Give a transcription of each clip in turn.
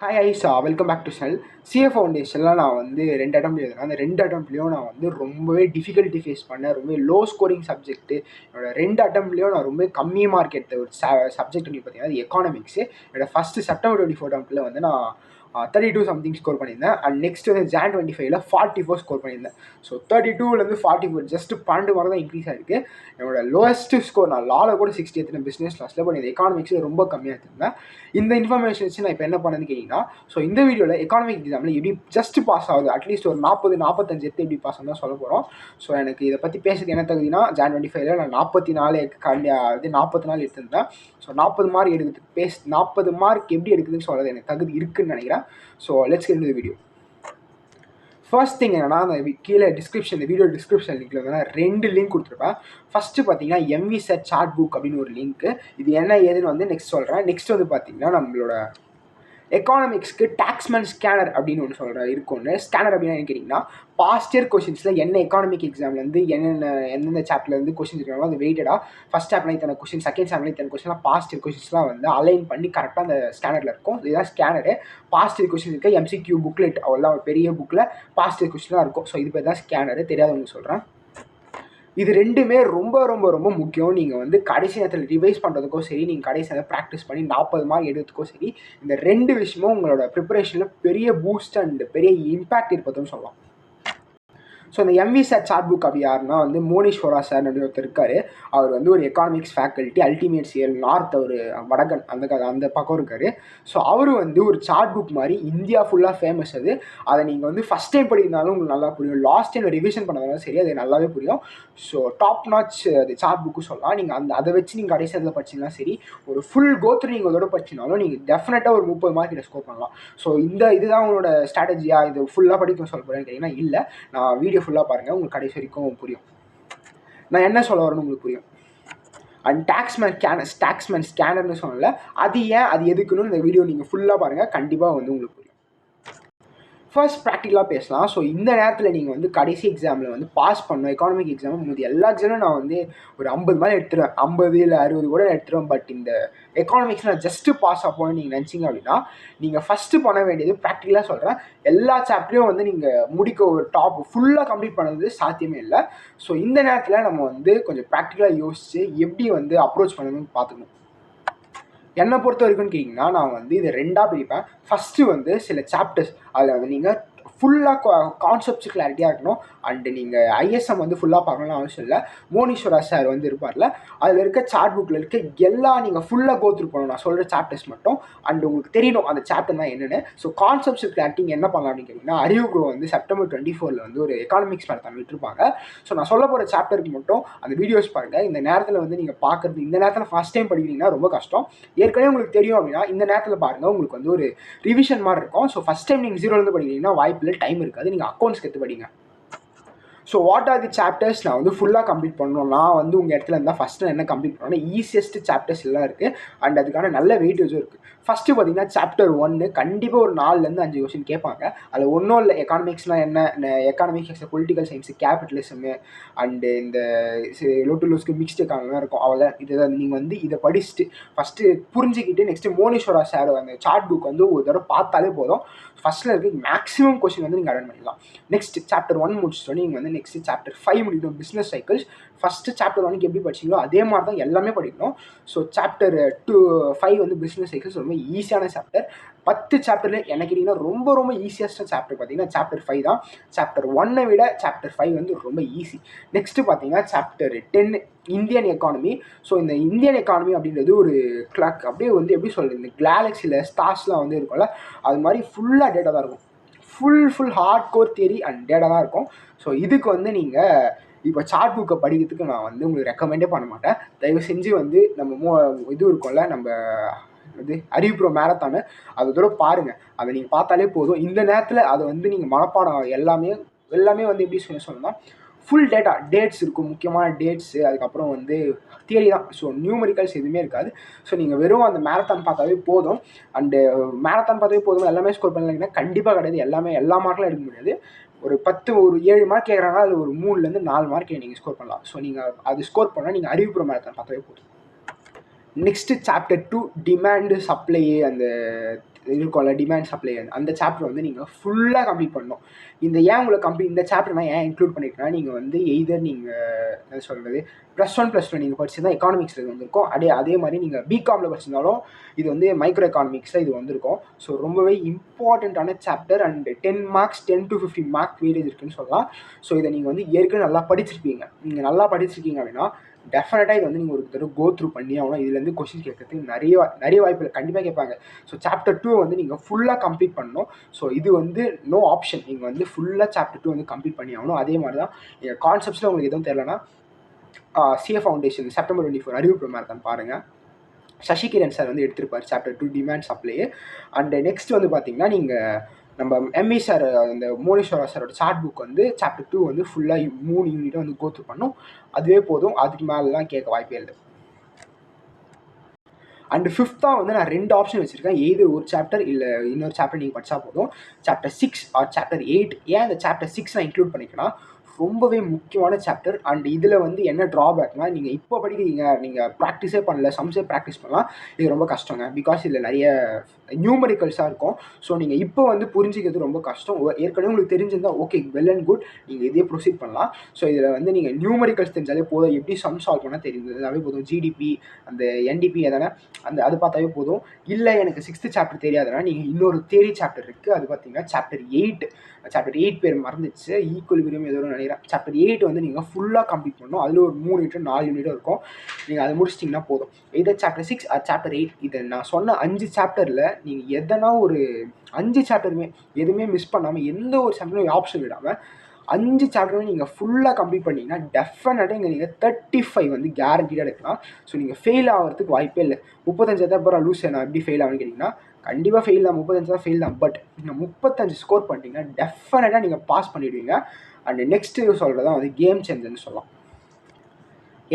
Hi ஐஸா welcome back to channel. CA ஃபவுண்டேஷனில் நான் வந்து 2 அட்டெம்ப்ட் எழுதுனேன். அந்த 2 அட்டெம்ப்ட்லேயும் நான் வந்து ரொம்பவே டிஃபிகல்ட்டி ஃபேஸ் பண்ணேன். ரொம்பவே லோ ஸ்கோரிங் சப்ஜெக்ட்டு. என்னோட 2 அட்டெம்ப்ட்லேயும் நான் ரொம்ப கம்மி மார்க் எடுத்த ஒரு சப்ஜெக்ட் பார்த்தீங்கன்னா அது எக்கானமிக்ஸு. என்னோட ஃபஸ்ட்டு செப்டம்பர் 24 அட்டெம்ப்ட்டில் வந்து நான் 32 சம்திங் ஸ்கோர் பண்ணியிருந்தேன். அண்ட் நெக்ஸ்ட் வந்து ஜான் 25ல் 44 ஸ்கோர் பண்ணியிருந்தேன். ஸோ 32லேருந்து 44 ஜஸ்ட் 12 மார்க் தான் இன்க்ரீஸ் ஆகிருக்கு. என்னோட லோவஸ்ட் ஸ்கோர் நான் லாவில் கூட 60 எடுத்துனேன் பிஸ்னஸ் கிளாஸில். பட் இந்த எக்கானமிக்ஸில் ரொம்ப கம்மியாக எடுத்திருந்தேன். இந்த இன்ஃபர்மேஷன் வச்சு நான் இப்போ என்ன பண்ணேன்னு கேட்டிங்கன்னா, ஸோ இந்த வீடியோவில் எக்கானமிக் எக்ஸாமில் எப்படி ஜஸ்ட் பாஸ் ஆகுது, அட்லீஸ்ட் ஒரு 40-45 எடுத்து எப்படி பாஸ் ஆகுது தான் சொல்ல போகிறோம். ஸோ எனக்கு இதை பற்றி பேசுறது என்ன தகுதினா, ஜான் 25ல் நான் 44 44 எடுத்திருந்தேன். ஸோ 40 மார்க் எடுக்குது 40 மார்க் எப்படி எடுக்குதுன்னு சொல்கிறது எனக்கு தகுதி இருக்குதுன்னு நினைக்கிறேன். So let's get into the video. First thing என்னன்னா, அந்த கீழே இந்த வீடியோ டிஸ்கிரிப்ஷன் லிங்க்ல வந்து நான் 2 லிங்க் கொடுத்துருப்பேன். ஃபஸ்ட்டு பார்த்தீங்கன்னா MVSET சார்ட் புக் அப்படின்னு ஒரு லிங்க்கு. இது என்ன ஏதுன்னு வந்து நெக்ஸ்ட் சொல்கிறேன். நெக்ஸ்ட் வந்து பார்த்தீங்கன்னா நம்மளோட எக்கானமிக்ஸ்க்கு டாக்ஸ்மேன் ஸ்கேனர் அப்படின்னு ஒன்று இருக்கும்னு. ஸ்கேனர் அப்படின்னா என்ன கேட்டிங்கன்னா, பாஸ்ட் இயர் கொஷின்ஸில் என்ன எக்கானமிக் எக்ஸாம்லேருந்து எந்தெந்த சாப்டர்லேருந்து கொஷின்ஸ் இருக்காங்களோ அது வெயிட்டடாக ஃபஸ்ட் சாப்டர்ல இத்தனை கொஷின், செகண்ட் சாப்டர்ல இத்தனை கொஷின்லாம் பாஸ்ட் இயர் கொஷின்ஸ்லாம் வந்து அலைன் பண்ணி கரெக்டாக அந்த ஸ்கேனரில் இருக்கும். இதுதான் ஸ்கேனரு. பாஸ்ட் இயர் கொஷின் இருக்க MCQ புக்லெட் அவ்வளோ பெரிய புக்கில் பாஸ்ட் இயர் கொஷின்லாம் இருக்கும். ஸோ இது பேர் தான் ஸ்கேனரு. தெரியாதவங்க சொல்கிறேன். இது ரெண்டுமே ரொம்ப ரொம்ப ரொம்ப முக்கியம். நீங்கள் வந்து கடைசி நேரத்தில் ரிவைஸ் பண்ணுறதுக்கோ சரி, நீங்கள் கடைசி நேரத்தில் ப்ராக்டிஸ் பண்ணி 40 மார்க் எடுத்துக்கோ சரி, இந்த 2 விஷயமும் உங்களோட ப்ரிப்பரேஷனில் பெரிய பூஸ்ட் அண்ட் பெரிய இம்பேக்ட் இருப்பதுன்னு சொல்லலாம். ஸோ இந்த MVSET சார்ட் புக் அப்படி யாருன்னா வந்து மோனிஸ்வரா சார் அப்படின்னு ஒருத்தர் இருக்கார். அவர் வந்து ஒரு economics faculty, ultimate CL north, ஒரு வடகன் அந்த பக்கம் இருக்கார். ஸோ அவர் வந்து ஒரு சார்ட் புக் மாதிரி இந்தியா ஃபுல்லாக ஃபேமஸ். அதை நீங்கள் வந்து ஃபஸ்ட் டைம் படிக்கிறதுனாலும் உங்களுக்கு நல்லா புரியும், லாஸ்ட் டைம் ரிவிஷன் பண்ணதாலும் சரி அது நல்லாவே புரியும். ஸோ டாப் நாச் அது சார்ட் புக்கு சொல்லலாம். நீங்கள் அதை வச்சு நீங்கள் கடைசி அதில் படிச்சிங்கன்னா சரி, ஒரு ஃபுல் கோத்ரூ நீங்கள் அதோட படிச்சினாலும் நீங்கள் டெஃபினட்டாக ஒரு 30 மார்க் கிட்ட ஸ்கோர் பண்ணலாம். ஸோ இதுதான் உங்களோட ஸ்ட்ராட்டஜியாக இது ஃபுல்லாக படிக்க சொல்ல போகிறேன்னு கேட்டிங்கன்னா இல்லை. நான் வீடியோ ஃபுல்லாக பாருங்கள், உங்களுக்கு கடைசி வரைக்கும் புரியும் நான் என்ன சொல்ல வரேன்னு உங்களுக்கு புரியும். அண்ட் டாக்ஸ்மேன் ஸ்கேனர்னு சொல்லல, அது ஏன் அது எதுக்குன்னு இந்த வீடியோ நீங்கள் ஃபுல்லாக பாருங்கள், கண்டிப்பாக வந்து உங்களுக்கு புரியும். ஃபர்ஸ்ட் ப்ராக்டிக்கலாக பேசலாம். ஸோ இந்த நேரத்தில் நீங்கள் வந்து கடைசி எக்ஸாமில் வந்து பாஸ் பண்ணணும். எக்கானமிக் எக்ஸாம் முன்னாடி எல்லா எக்ஸாமும் நான் வந்து ஒரு 50 மேலே எடுத்துருவேன், 50 இல்லை 60 கூட எடுத்துருவேன். பட் இந்த எக்கானமிக்ஸ் நான் ஜஸ்ட்டு பாஸ் ஆகணும்னு நீங்கள் நினச்சிங்க அப்படின்னா, நீங்கள் ஃபஸ்ட்டு பண்ண வேண்டியது, ப்ராக்டிக்கலாக சொல்கிறேன், எல்லா சாப்டரையும் வந்து நீங்கள் முடிக்க ஒரு டாப் ஃபுல்லாக கம்ப்ளீட் பண்ணது சாத்தியமே இல்லை. ஸோ இந்த நேரத்தில் நம்ம வந்து கொஞ்சம் ப்ராக்டிக்கலாக யோசித்து எப்படி வந்து அப்ரோச் பண்ணணும்னு பார்த்துக்கணும். என்னை பொறுத்த வரைக்கும்னு கேட்டிங்கன்னா, நான் வந்து இதை 2ஆக பிரிப்பேன். ஃபஸ்ட்டு வந்து சில சாப்டர்ஸ், அதில் வந்து நீங்கள் ஃபுல்லாக கான்செப்ட்ஸ் கிளாரிட்டியாக இருக்கணும். அண்டு நீங்கள் ISM வந்து ஃபுல்லாக பார்க்கணும்னு அவசியம் இல்லை. மோனிஸ்வரா சார் வந்து இருப்பார்ல, அதில் இருக்க சார்ட் புக்கில் இருக்க எல்லாம் நீங்கள் ஃபுல்லாக கோத்ரூ பண்ணணும். நான் சொல்கிற சாப்டர்ஸ் மட்டும். அண்ட் உங்களுக்கு தெரியணும் அந்த சாப்டர் தான் என்னென்னு. ஸோ கான்செப்ட்ஸ் கிளாரிட்டி என்ன பண்ணலாம் அப்படின்னு கேட்டிங்கன்னா, அறிவு ப்ரோ வந்து செப்டம்பர் 24 வந்து ஒரு எக்கானமிக்ஸ் மேரத்தான் விட்டுருப்பாங்க. ஸோ நான் சொல்ல போகிற சாப்டருக்கு மட்டும் அந்த வீடியோஸ் பாருங்கள். இந்த நேரத்தில் வந்து நீங்கள் பார்க்குறது, இந்த நேரத்தில் ஃபஸ்ட் டைம் படிக்கிறீங்கன்னா ரொம்ப கஷ்டம். ஏற்கனவே உங்களுக்கு தெரியும் அப்படின்னா இந்த நேரத்தில் பாருங்கள், உங்களுக்கு வந்து ஒரு ரிவிஷன் மாதிரி இருக்கும். ஸோ ஃபஸ்ட் டைம் நீங்கள் 0லேருந்து படிக்கிறீங்கன்னா வாய்ப்பில்லை, டைம் இருக்காது. நீங்கள் அக்கௌண்ட்ஸ் கற்று படிங்க. So what are the chapters நான் வந்து ஃபுல்லாக கம்ப்ளீட் பண்ணணும். நான் வந்து உங்கள் இடத்துல இருந்தால் ஃபஸ்ட்டு என்ன கம்ப்ளீட் பண்ணணும், ஈஸியஸ்ட் சாப்டர்ஸ் எல்லாம் இருக்குது. அண்ட் அதுக்கான நல்ல வெயிட்டேஜும் இருக்குது. ஃபஸ்ட்டு பார்த்தீங்கன்னா சாப்டர் 1 கண்டிப்பாக ஒரு 4லேருந்து 5 கொஸ்டின் கேட்பாங்க. அதில் ஒன்றும் இல்லை, எக்கானமிக்ஸ்னால் என்ன, எக்கானமிக்ஸ், பொலிட்டிக்கல் சயின்ஸு, கேபிட்டலிசமு அண்டு இந்த லோட்டுலோஸ்க்கு மிக்ஸ்டு எக்கானமிலாம் இருக்கும். அவ்வளோ இதை நீங்கள் வந்து இதை படிச்சுட்டு ஃபஸ்ட்டு புரிஞ்சுக்கிட்டு நெக்ஸ்ட்டு மோனிஸ்வரா சார் அந்த சார்ட் புக் வந்து ஒரு தடவை பார்த்தாலே போதும். ஃபஸ்ட்டில் இருக்க மேக்ஸிமம் கொஸ்டின் வந்து நீங்கள் அட்டன் பண்ணிடலாம். நெக்ஸ்ட் சாப்டர் 1 முடிச்சுட்டு நீங்கள் வந்து நெக்ஸ்ட் சாப்டர் 5 முடிக்கணும், பிஸ்னஸ் சைக்கிள்ஸ். ஃபஸ்ட்டு சாப்டர் 1க்கு எப்படி படிச்சிங்களோ அதே மாதிரி தான் எல்லாமே படிக்கணும். ஸோ சாப்டர் 5 வந்து பிஸ்னஸ் சைக்கிள்ஸ் ரொம்ப ஈஸியான சாப்டர். 10 சாப்டரில் எனக்கு கேட்டிங்கன்னா ரொம்ப ரொம்ப ஈஸியஸ்ட் சாப்டர் பார்த்தீங்கன்னா சாப்டர் 5 தான். சாப்டர் 1 விட சாப்டர் 5 வந்து ரொம்ப ஈஸி. நெக்ஸ்ட்டு பார்த்தீங்கன்னா சாப்டர் 10 இந்தியன் எக்கானமி. ஸோ இந்த இந்தியன் எக்கானமி அப்படின்றது ஒரு கிளாக் அப்படியே வந்து எப்படி சொல்கிறது, இந்த கேலக்ஸியில் ஸ்டார்ஸ்லாம் வந்து இருக்கும்ல, அது மாதிரி ஃபுல்லாக டேட்டா தான் இருக்கும். Full hard core theory and data தான் இருக்கும். ஸோ இதுக்கு வந்து நீங்கள் இப்போ சார்ட் புக்கை படிக்கிறதுக்கு நான் வந்து உங்களுக்கு ரெக்கமெண்டே பண்ண மாட்டேன். தயவு செஞ்சு வந்து நம்ம இது இருக்கும்ல, நம்ம இது அறிவு ப்ரோ மேரத்தானு, அது தூரம் பாருங்கள். அதை நீங்கள் பார்த்தாலே போதும். இந்த நேரத்தில் அதை வந்து நீங்கள் மனப்பாடம் எல்லாமே வந்து எப்படி சொல்லணும்னா ஃபுல் டேட்ஸ் இருக்கும், முக்கியமான டேட்ஸு, அதுக்கப்புறம் வந்து தியரி தான். ஸோ நியூமெரிக்கல்ஸ் எதுவுமே இருக்காது. ஸோ நீங்கள் வெறும் அந்த மேரத்தான் பார்த்தாவே போதும். அண்டு மேரத்தான் பார்த்தாவே போதும் எல்லாமே ஸ்கோர் பண்ணலைங்கன்னா கண்டிப்பாக கிடையாது. எல்லா மார்க்லாம் எடுக்க முடியாது. ஒரு 7 மார்க் கேட்குறாங்கன்னா அதில் ஒரு 3லேருந்து 4 மார்க் நீங்கள் ஸ்கோர் பண்ணலாம். ஸோ நீங்கள் அது ஸ்கோர் பண்ணால் நீங்கள் அறிவு ப்ரோ மேரத்தான் பார்த்தாவே போதும். நெக்ஸ்ட்டு சாப்டர் 2 டிமாண்டு சப்ளை அந்த இருக்கும்ல டிமாண்ட் சப்ளை, அந்த சாப்டர் வந்து நீங்கள் ஃபுல்லாக கம்ப்ளீட் பண்ணணும். ஏன் உங்களுக்கு இந்த சாப்டர் நான் ஏன் இன்க்ளூட் பண்ணியிருக்கேன்னா, நீங்கள் வந்து எய்தர் நீங்கள் என்ன சொல்கிறது +1 +2 நீங்கள் படிச்சிருந்தா எக்கானமிக்ஸில் இது வந்திருக்கும். அதே மாதிரி நீங்கள் பிகாமில் படிச்சிருந்தாலும் இது வந்து மைக்ரோ எக்கானமிக்ஸில் இது வந்திருக்கும். ஸோ ரொம்பவே இம்பார்ட்டண்ட்டான chapter and 10 marks 10 to 15 mark weightage இருக்குன்னு சொல்லலாம். ஸோ இதை நீங்கள் வந்து ஏற்கனவே நல்லா படிச்சிருப்பீங்க. நீங்கள் நல்லா படிச்சிருக்கீங்க அப்படின்னா டெஃபினட்டாக இது வந்து நீங்கள் ஒரு தடவை கோ த்ரூ பண்ணி ஆகணும். இதுலேருந்து கொஸ்டின் கேட்கறதுக்கு நிறைய வாய்ப்புகள் கண்டிப்பாக கேட்பாங்க. ஸோ சாப்டர் 2 வந்து நீங்கள் ஃபுல்லாக கம்ப்ளீட் பண்ணணும். ஸோ இது வந்து நோ ஆப்ஷன், நீங்கள் வந்து ஃபுல்லாக சாப்டர் 2 வந்து கம்ப்ளீட் பண்ணி ஆகணும். அதே மாதிரி தான் கான்செப்ட்ஸில் உங்களுக்கு எதுவும் தெரியலனா சிஏ ஃபவுண்டேஷன் செப்டம்பர் 24 அறிவிப்பு மேரத்தான் பாருங்கள். சசிகிரண் சார் வந்து எடுத்திருப்பார் chapter 2 demand supply. And next வந்து பார்த்தீங்கன்னா நீங்கள் நம்ம எம்இ சார் அந்த மோனீஸ்வரா சாரோட சார்ட் புக் வந்து சாப்டர் 2 வந்து ஃபுல்லாக 3 யூனிட்டை வந்து கோத்து பண்ணும். அதுவே போதும், அதுக்கு மேலெலாம் கேட்க வாய்ப்பே இல்லை. அண்ட் 5th வந்து நான் 2 ஆப்ஷன் வச்சுருக்கேன். எய்தர் ஒரு சாப்டர் இல்லை இன்னொரு சாப்டர் நீங்கள் படித்தா போதும். Chapter 6 or chapter 8. ஏன் இந்த சாப்டர் 6 நான் இன்க்ளூட் பண்ணிக்கேன்னா ரொம்பவே முக்கியமான சாப்டர். அண்ட் இதில் வந்து என்ன ட்ராபேக்னா, நீங்கள் இப்போ படிக்கிறீங்க, நீங்கள் ப்ராக்டிஸே பண்ணல, சம்ஸே ப்ராக்டிஸ் பண்ணலாம், இது ரொம்ப கஷ்டங்க. பிகாஸ் இதில் நிறைய நியூமரிக்கல்ஸாக இருக்கும். ஸோ நீங்கள் இப்போ வந்து புரிஞ்சிக்கிறது ரொம்ப கஷ்டம். ஏற்கனவே உங்களுக்கு தெரிஞ்சிருந்தால் ஓகே, வெல் அண்ட் குட், நீங்கள் இதே ப்ரொசீட் பண்ணலாம். ஸோ இதில் வந்து நீங்கள் நியூமரிக்கல்ஸ் தெரிஞ்சாலே போதும், எப்படி சம் சால்வ் பண்ணால் தெரிஞ்சதாவே போதும். ஜிடிபி அந்த என்டிபி எதனா அது பார்த்தாவே போதும். இல்லை எனக்கு 6th சாப்டர் தெரியாதுன்னா நீங்கள் இன்னொரு தியரி சாப்டர் இருக்குது, அது பார்த்தீங்கன்னா சாப்டர் 8. சாப்டர் 8 பேர் மறந்துச்சு, ஈக்குவலிபிரியம் ஏதோ நினைக்கிறேன். சாப்டர் 8 வந்து நீங்கள் ஃபுல்லாக கம்ப்ளீட் பண்ணணும். அதில் ஒரு 3 யூனிட் 4 யூனிட் இருக்கும். நீங்கள் அதை முடிச்சிட்டிங்கன்னா போதும். இதே சாப்டர் 6 சாப்டர் 8 இதை நான் சொன்ன 5 சாப்டரில் நீங்கள் எதனா ஒரு 5 சாப்டருமே எதுவுமே மிஸ் பண்ணாமல், எந்த ஒரு சாப்டரும் ஆப்ஷன் விடாமல் 5 சாப்டருமே நீங்கள் ஃபுல்லாக கம்ப்ளீட் பண்ணிங்கன்னா டெஃபினட்டாக இங்கே நீங்கள் 35 வந்து கேரண்டீடாக எடுக்கலாம். ஸோ நீங்கள் ஃபெயில் ஆகிறதுக்கு வாய்ப்பே இல்லை. 35 அப்புறம் லூஸ் நான் எப்படி ஃபெயில் ஆகுன்னு கேட்டிங்கன்னா கண்டிப்பாக ஃபெயில் தான், 35 தான் ஃபெயில் தான். பட் நீங்கள் 35 ஸ்கோர் பண்ணிட்டீங்கன்னா டெஃபினட்டாக நீங்கள் பாஸ் பண்ணிவிடுவீங்க. அண்ட் நெக்ஸ்ட்டு சொல்கிறது தான் வந்து கேம் சேஞ்சர்னு சொல்லலாம்.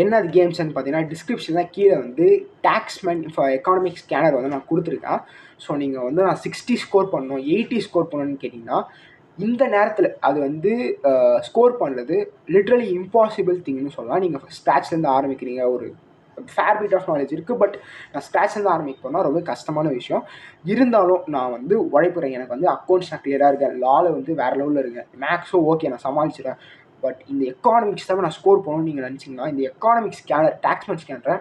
என்ன அது கேம் சேஞ்ச் பார்த்தீங்கன்னா, டிஸ்கிரிப்ஷனில் கீழே வந்து டாக்ஸ்மேன் ஃபார் எக்கானமிக் ஸ்கேனர் வந்து நான் கொடுத்துருக்கேன். ஸோ நீங்கள் வந்து நான் 60 ஸ்கோர் பண்ணணும், 80 ஸ்கோர் பண்ணணும்னு கேட்டிங்கன்னா இந்த நேரத்தில் அது வந்து ஸ்கோர் பண்ணுறது லிட்ரலி இம்பாசிபிள் திங்னு சொல்லலாம். நீங்கள் ஸ்க்ராட்ச்லேருந்து ஆரம்பிக்கிறீங்க, ஒரு ஃபேர் பிட் ஆஃப் நாலேஜ் இருக்குது, பட் நான் ஸ்க்ராட்ச்லேருந்து ஆரம்பிக்கணும்னா ரொம்ப கஷ்டமான விஷயம். இருந்தாலும் நான் வந்து உழைப்புறேன். எனக்கு வந்து அக்கௌண்ட்ஸ் நான் கிளியராக இருக்கேன், லாவில் வந்து வேறு லெவலில் இருக்கேன், மேக்ஸும் ஓகே நான் சமாளிச்சிடுறேன். பட் இந்த எக்கானமிக்ஸ் தான் நான் ஸ்கோர் பண்ணணும்னு நீங்கள் நினச்சிங்கன்னா இந்த எக்கானமிக் ஸ்கேனர் டாக்ஸ்மேன் ஸ்கேனரை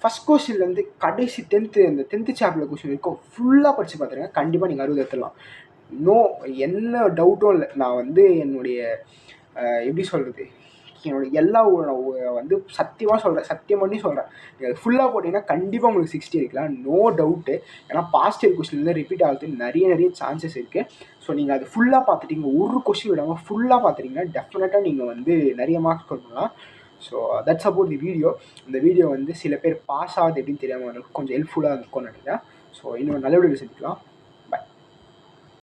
ஃபஸ்ட் கொஸ்டின்லேருந்து கடைசி 10th சாப்டரில் கொஸ்டின் இருக்கும் ஃபுல்லாக படித்து பார்த்துருங்க. கண்டிப்பாக நீங்கள் 60 எடுத்துடலாம். என்ன டவுட்டும் இல்லை. நான் வந்து என்னுடைய எப்படி சொல்கிறது, என்னோடய எல்லா வந்து சத்தியமாக சொல்கிறேன், சத்தியம் பண்ணி சொல்கிறேன், நீங்கள் ஃபுல்லாக போட்டிங்கன்னா கண்டிப்பாக உங்களுக்கு 60 எடுக்கலாம், நோ டவுட்டு. ஏன்னா பாஸ்ட் இயர் கொஸ்டின்லேருந்து ரிப்பீட் ஆகுது நிறைய சான்சஸ் இருக்குது. ஸோ நீங்கள் அது ஃபுல்லாக பார்த்துட்டீங்க, ஒரு கொஸ்டின் விடாமல் ஃபுல்லாக பார்த்துட்டிங்கன்னா டெஃபினட்டாக நீங்கள் வந்து நிறைய மார்க்ஸ் ஸ்கோர் பண்ணலாம். So that's about the video. இந்த வீடியோ வந்து சில பேர் பாஸ் ஆகுது எப்படின்னு தெரியாமல் கொஞ்சம் ஹெல்ப்ஃபுல்லாக இருக்கும்னு நினைக்கிறேன். ஸோ இன்னொரு நல்ல வீடியோ செஞ்சுக்கலாம்.